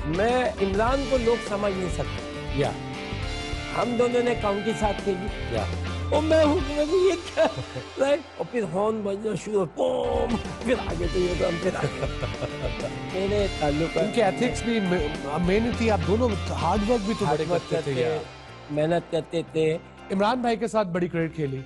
मैं इमरान को लोग समझ नहीं सकते। या हम दोनों ने काउंटी साथ खेली या और मैं हूँ कि मेरे को ये क्या राइट, और फिर हॉर्न बजना शुरू, बूम, फिर आगे तो ये तो फिर आगे मेरे ताल्लुक उनके एथिक्स भी मेहनत थी, आप दोनों हार्ड वर्क भी तो बड़े करते थे यार। मेहनत करते थे। इमरान भाई के साथ बड़ी क्रिकेट खेली,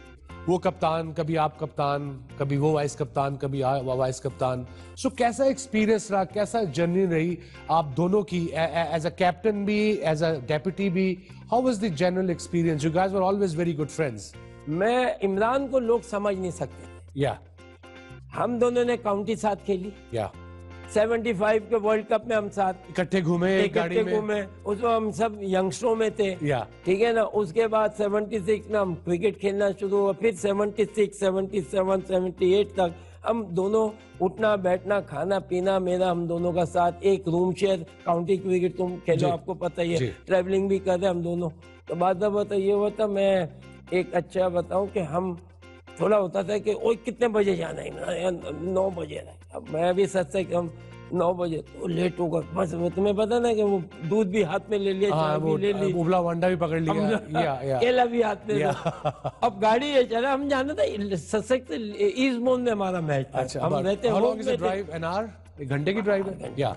वो कप्तान, कभी आप कप्तान, कभी वो वाइस कप्तान, कभी वाइस कप्तान। सो कैसा एक्सपीरियंस रहा, कैसा जर्नी रही आप दोनों की, एज अ कैप्टन भी, एज अ डेप्यूटी भी? How was the general experience? You guys were always very good friends. मैं इमरान को लोग समझ नहीं सकते। या हम दोनों ने काउंटी साथ खेली, या 75 के वर्ल्ड कप में हम साथ इकट्ठे घूमे एक गाड़ी में। घूमे, उसमें हम सब यंगस्टरों में थे। या ठीक है ना। उसके बाद 76 में हम क्रिकेट खेलना शुरू हुआ, फिर 76, 77, 78 तक हम दोनों उठना बैठना खाना पीना मेरा हम दोनों का साथ, एक रूम शेयर, काउंटी क्रिकेट तुम खेलो आपको पता ही है, ट्रैवलिंग भी कर रहे हम दोनों। तो बात बता ये हुआ था, मैं एक अच्छा बताऊं कि हम थोड़ा होता था कि ओ कितने बजे जाना है, 9 बजे है। अब मैं भी सच से हम 9 बजे तो लेट होगा, बस तुम्हें पता ना कि वो दूध भी हाथ में ले लिया, चाय भी ले ली, उबला वंडा भी पकड़ लिया, या केला भी हाथ में। अब गाड़ी ये चला, हम जाना था ससेक्स ईस्ट मोन में हमारा मैच था। अच्छा, हम रहते how long is the drive? An hour, एक घंटे की ड्राइव है। या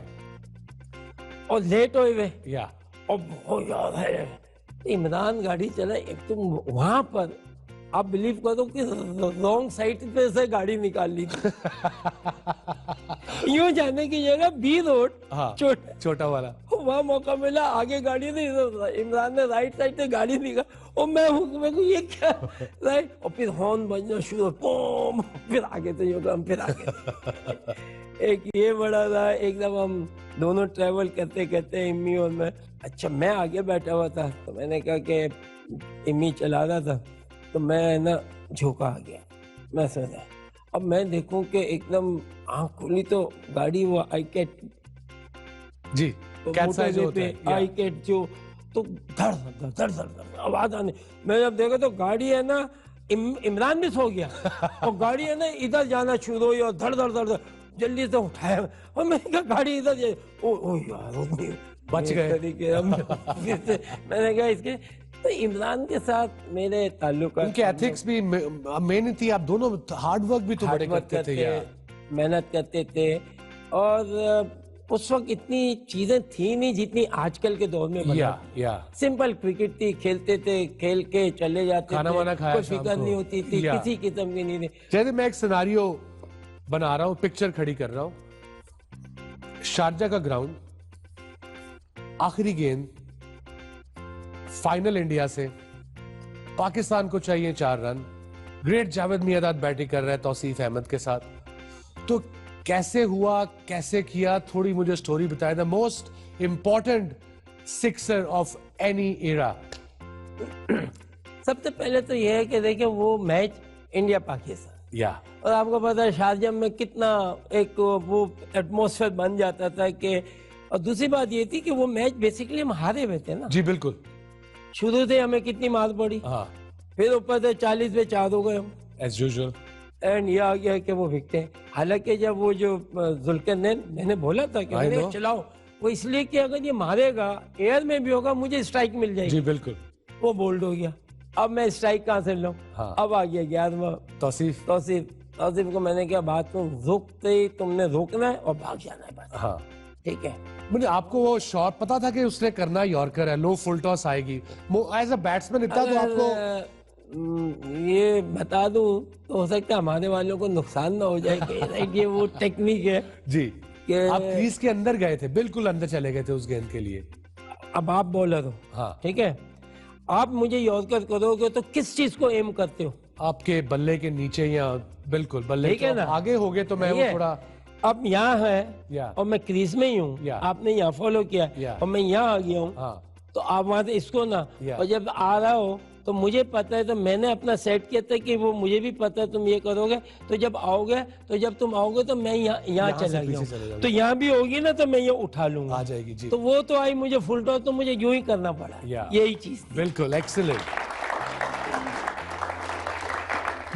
और लेट हुए वे, या और बहुत याद है इमरान गाड़ी चला, एक तुम वहां पर आप बिलीव करो कि रॉन्ग साइड पे से गाड़ी निकाल ली थी। यूं जाने की जगह बी रोड, हाँ, छोटा वाला, वहां मौका मिला, आगे गाड़ी थी, इमरान ने राइट साइड से गाड़ी निकाल, और मैं हूँ, मेरे को ये क्या राइट, और फिर हॉर्न बजना शुरू, बूम, फिर आगे तो ये हम फिर आगे। एक ये बड़ा था, एकदम हम दोनों ट्रेवल करते करते इम्मी और मैं। अच्छा मैं आगे बैठा हुआ था, तो मैंने कहा कि इम्मी चला रहा था, तो मैं ना झोंका आ गया, मैं सोचा अब मैं देखूं कि एकदम आँख खुली तो गाड़ी वो आई कैट जी, कैट साइज होता है, आई कैट जो, तो धड़ धड़ धड़ धड़ आवाज आने, मैं जब देखा तो गाड़ी है ना, इमरान भी सो गया और गाड़ी है ना इधर जाना शुरू हुई और धड़ धड़ धड़, जल्दी से उठाया और मैंने कहा गाड़ी इधर, ओ यार बच गए। मैंने कहा इसके, तो इमरान के साथ मेरे ताल्लुक, उनके एथिक्स भी मेहनत थी, आप दोनों हार्ड वर्क भी तो बड़े करते थे यार, मेहनत करते थे। और उस वक्त इतनी चीजें थी नहीं जितनी आजकल के दौर में या सिंपल क्रिकेट थी, खेलते थे, खेल के चले जाते खाना वाना खाया, कोई फिक्र नहीं होती थी, किसी किस्म की नहीं थी। जैसे मैं एक सिनारियो बना रहा हूँ, पिक्चर खड़ी कर रहा हूँ, शारजा का ग्राउंड, आखिरी गेंद, फाइनल इंडिया से, पाकिस्तान को चाहिए 4 run, great Javed Miandad batting कर रहे हैं तौसीफ अहमद के साथ। तो कैसे हुआ, कैसे किया, थोड़ी मुझे स्टोरी बताएं। The most important sixer of any era. सबसे पहले तो यह है कि देखिए वो मैच इंडिया पाकिस्तान, या और आपको पता है शारजाह में कितना एक वो एटमॉस्फेयर बन जाता था कि, और दूसरी बात ये थी कि वो मैच बेसिकली हम हारे हुए थे ना। जी बिल्कुल, शुरू से हमें कितनी मार पड़ी, हाँ, फिर ऊपर से 40 पे 4 हो गए हम एज यूजुअल, एंड ये आ गया कि वो विकटे। हालांकि जब वो जो जुल्करनैन, मैंने बोला था कि मैंने चलाओ, वो इसलिए कि अगर ये मारेगा एयर में भी होगा मुझे स्ट्राइक मिल जाएगी। जी बिल्कुल, वो बोल्ड हो गया, अब मैं स्ट्राइक कहाँ से लूं? हाँ। अब आ गया 11वां तौसीफ को मैंने क्या बात को रोकते ही तुमने रोकना है और भाग जाना है बस, हाँ ठीक है। मुझे आपको वो शॉट पता था कि उसने करना यॉर्कर है, लो फुल टॉस आएगी, एज अ बैट्समैन इतना तो आपको ये बता दूं तो हो सकता है हमारे वालों को नुकसान ना हो जाए कि ये वो टेक्निक है जी कि आप क्रीज के अंदर गए थे, बिल्कुल अंदर चले गए थे उस गेंद के लिए। अब आप बॉलर हो, हाँ, ठीक है, आप मुझे यॉर्कर करोगे तो किस चीज को एम करते हो? आपके बल्ले के नीचे या बिल्कुल बल्ले ठीक है ना, आगे हो गए तो मैं वो थोड़ा, अब यहाँ है और मैं क्रीज में ही हूँ, आपने यहाँ फॉलो किया और मैं यहाँ आ गया हूँ, तो आप वहां से इसको ना, और जब आ रहा हो तो मुझे पता है, तो मैंने अपना सेट किया था कि वो मुझे भी पता है तुम ये करोगे, तो जब आओगे, तो जब तुम आओगे तो मैं यहाँ चला गया, तो यहाँ भी होगी ना तो मैं ये उठा लूंगा, आ जाएगी जी। तो वो तो आई मुझे फुल टॉस, तो मुझे यूं ही करना पड़ा, यही चीज। बिल्कुल एक्सीलेंट।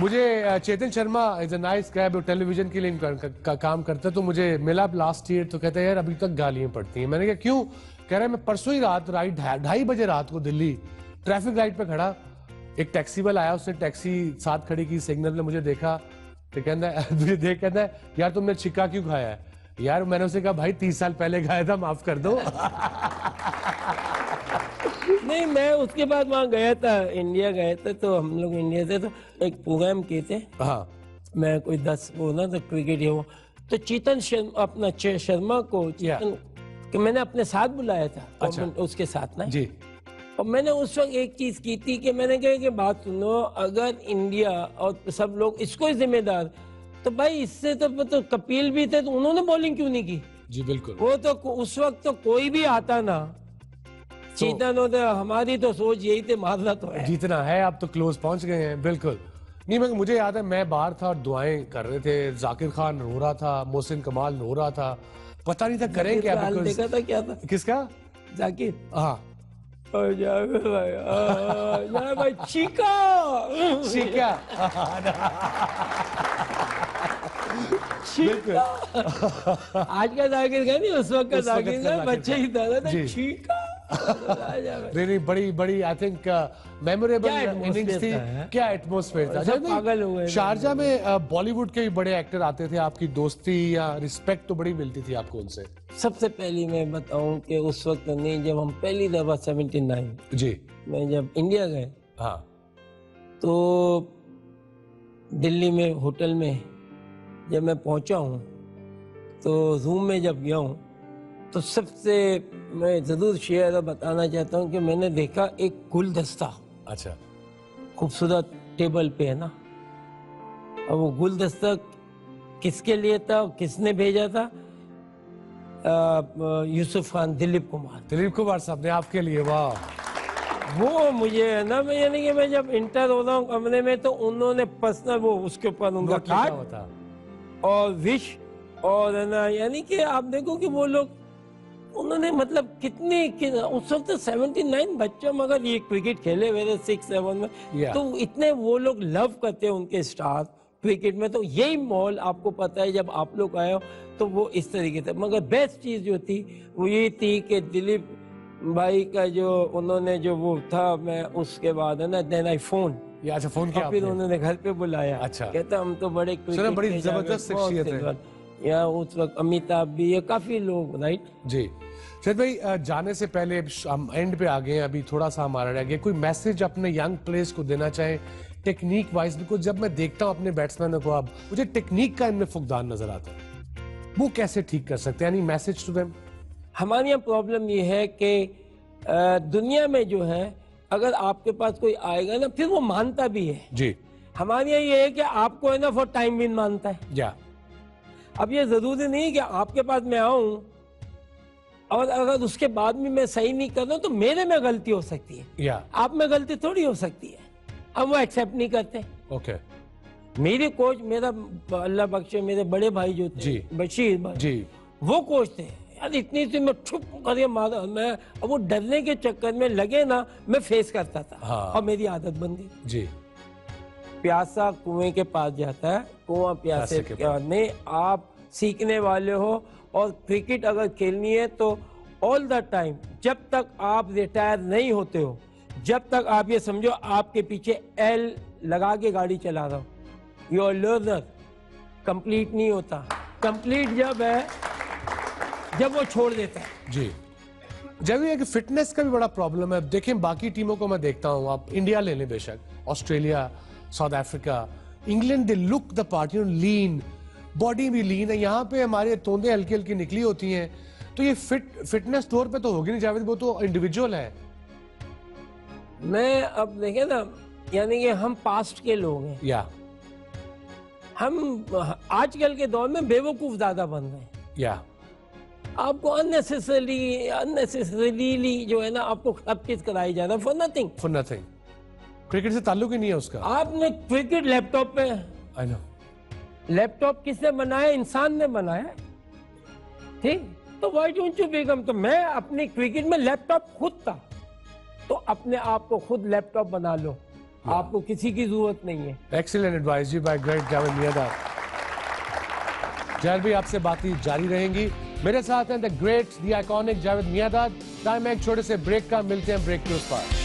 मुझे Chetan Sharma is a nice guy, वो टेलीविजन के लिए काम करता है, तो मुझे मिला लास्ट ईयर, तो कहता है यार अभी तक गालियां पड़ती हैं। मैंने कहा क्यों? कह रहा है मैं परसों ही रात 2:30 बजे रात को दिल्ली ट्रैफिक लाइट पे खड़ा, एक टैक्सी वाला आया, उसने टैक्सी साथ खड़ी की, सिग्नल ने मुझे देखा, तो कहता है मुझे देख कहता है यार तुमने छिक्का क्यों खाया है? यार मैंने उसे कहा भाई 30 साल पहले खाया था, माफ कर दो। नहीं, मैं उसके बाद वहाँ गया था, इंडिया गए थे, तो हम लोग इंडिया से तो एक प्रोग्राम किए थे। हाँ मैं कोई 10 वो ना तो क्रिकेट है वो, तो चेतन शर्मा अपना शर्मा को कि मैंने अपने साथ बुलाया था। अच्छा। उसके साथ ना जी। और मैंने उस वक्त एक चीज की थी कि मैंने कहा कि बात सुनो, अगर इंडिया और सब लोग इसको ही जिम्मेदार, तो भाई इससे तो कपिल भी थे, तो उन्होंने बॉलिंग क्यों नहीं की? जी बिल्कुल। वो तो उस वक्त तो कोई भी आता ना, चेतन हो तो हमारी तो सोच यही थी मारना तो है, जीतना है। आप तो क्लोज पहुंच गए हैं। बिल्कुल नहीं, मुझे याद है मैं बाहर था और दुआएं कर रहे थे, जाकिर खान रो रहा था, मोहसिन कमाल रो रहा था, पता नहीं था करें क्या। देखा था क्या था? किसका? जाकिर। हाँ भाई चीका चीका। आज का जाकिर का नहीं, उस वक्त का जाकिर का बच्चे ही था जी। चीका। नहीं, बड़ी आई थिंक मेमोरेबल इनिंग्स थी। क्या एटमॉस्फेयर था। सब पागल हुए। शारजा में बॉलीवुड के भी बड़े एक्टर आते थे, आपकी दोस्ती या रिस्पेक्ट तो बड़ी मिलती थी आपको उनसे? सबसे पहली मैं बताऊं कि उस वक्त नहीं, जब हम पहली दफा 79 जी में जब इंडिया गए, हाँ, तो दिल्ली में होटल में जब मैं पहुंचा हूं, तो रूम में जब गया हूं, तो सबसे मैं जरूर शेयर बताना चाहता हूं कि मैंने देखा एक गुलदस्ता। अच्छा। खूबसूरत टेबल पे है ना, और वो गुलदस्ता किसके लिए था, किसने भेजा था? यूसुफ खान, दिलीप कुमार साहब ने आपके लिए। वाह। वो मुझे है ना, मैं यानी कि मैं जब इंटर हो रहा हूँ कमरे में, तो उन्होंने पर्सनल वो उसके ऊपर उनका कार्ड और विश, और है ना, यानी कि आप देखो कि वो लोग उन्होंने मतलब उस वक्त 79 बच्चों, मगर ये क्रिकेट खेले हुए थे 6-7 में, तो इतने वो लोग लव करते हैं उनके स्टार क्रिकेट में। तो यही माहौल आपको पता है, जब आप लोग आए हो तो वो इस तरीके से। मगर बेस्ट चीज जो थी वो ये थी कि दिलीप भाई का जो उन्होंने जो वो था, मैं उसके बाद है ना देन आई फोन, अच्छा फोन किया, फिर उन्होंने घर पे बुलाया। अच्छा। कहता हम तो बड़ी जबरदस्त शख्सियत है या उस वक्त अमिताभ भी, ये काफी लोग, राइट जी। शरद भाई, जाने से पहले हम एंड पे आ गए हैं, अभी थोड़ा सा हमारा रह गया, कोई मैसेज अपने यंग प्लेयर्स को देना चाहे टेक्निक वाइज? बिकॉज जब मैं देखता हूँ अपने बैट्समैनों को, अब मुझे टेक्निक का इनमें फुकदान नजर आता है, वो कैसे ठीक कर सकते हैं? यानी मैसेज टू देम। हमारे यहाँ प्रॉब्लम ये है कि दुनिया में जो है, अगर आपके पास कोई आएगा ना, फिर वो मानता भी है जी। हमारे यहाँ ये है कि आपको है ना फॉर टाइम विन मानता है। या अब ये जरूरी नहीं कि आपके पास मैं आऊं और अगर उसके बाद भी मैं सही नहीं कर रहा हूं तो मेरे में गलती हो सकती है, या आप में गलती थोड़ी हो सकती है। हम वो एक्सेप्ट नहीं करते। ओके। मेरे कोच, मेरा अल्लाह बख्शे, मेरे बड़े भाई जो थे जी। बशीर भाई जी, वो कोच थे यार, इतनी सी मैं छुप करके मारा, मैं अब वो डरने के चक्कर में लगे ना, मैं फेस करता था। हाँ। और मेरी आदत बन गई। जी। प्यासा कुएं के पास जाता है, कुआं प्यासे के पास नहीं। आप सीखने वाले हो और क्रिकेट अगर खेलनी है तो ऑल द टाइम, जब तक आप रिटायर नहीं होते हो, जब तक आप ये समझो आपके पीछे एल लगा के गाड़ी चला रहा हो। योर लर्नर कंप्लीट नहीं होता। कंप्लीट जब है जब वो छोड़ देता है। जी। जब ये कि फिटनेस का भी बड़ा प्रॉब्लम है। देखें बाकी टीमों को मैं देखता हूं, आप इंडिया ले लें, बेशक Australia, south Africa, England, they look the part, you know, lean, body भी लीन है। यहाँ पे हमारे तोंदे हल्की हल्की निकली होती हैं, तो ये फिटनेस तौर पे तो होगी नहीं जावेद, वो तो इंडिविजुअल है। मैं अब देखे ना, यानी कि हम पास्ट के लोग हैं, या हम आजकल के दौर में बेवकूफ ज्यादा बन रहे हैं। या आपको अननेसेसरीली जो है ना, आपको सब चीज कराई जा रहा है for nothing. For nothing. Cricket से ताल्लुक ही नहीं है उसका। आपने क्रिकेट लैपटॉप पे, आई नो, लैपटॉप किसने बनाया? इंसान ने बनाया, ठीक? तो व्हाई डोंट यू बिकम? तो मैं अपनी क्रिकेट में लैपटॉप खुद था, तो अपने आप को खुद लैपटॉप बना लो। आपको किसी की जरूरत नहीं है। एक्सीलेंट एडवाइस जी बाय ग्रेट जावेद मियांदाद। जावेद भाई आपसे बातें जारी रहेंगी। मेरे साथ हैं the great the iconic Javed Miandad. Time है एक छोटे से ब्रेक का, मिलते हैं ब्रेक के उस पार।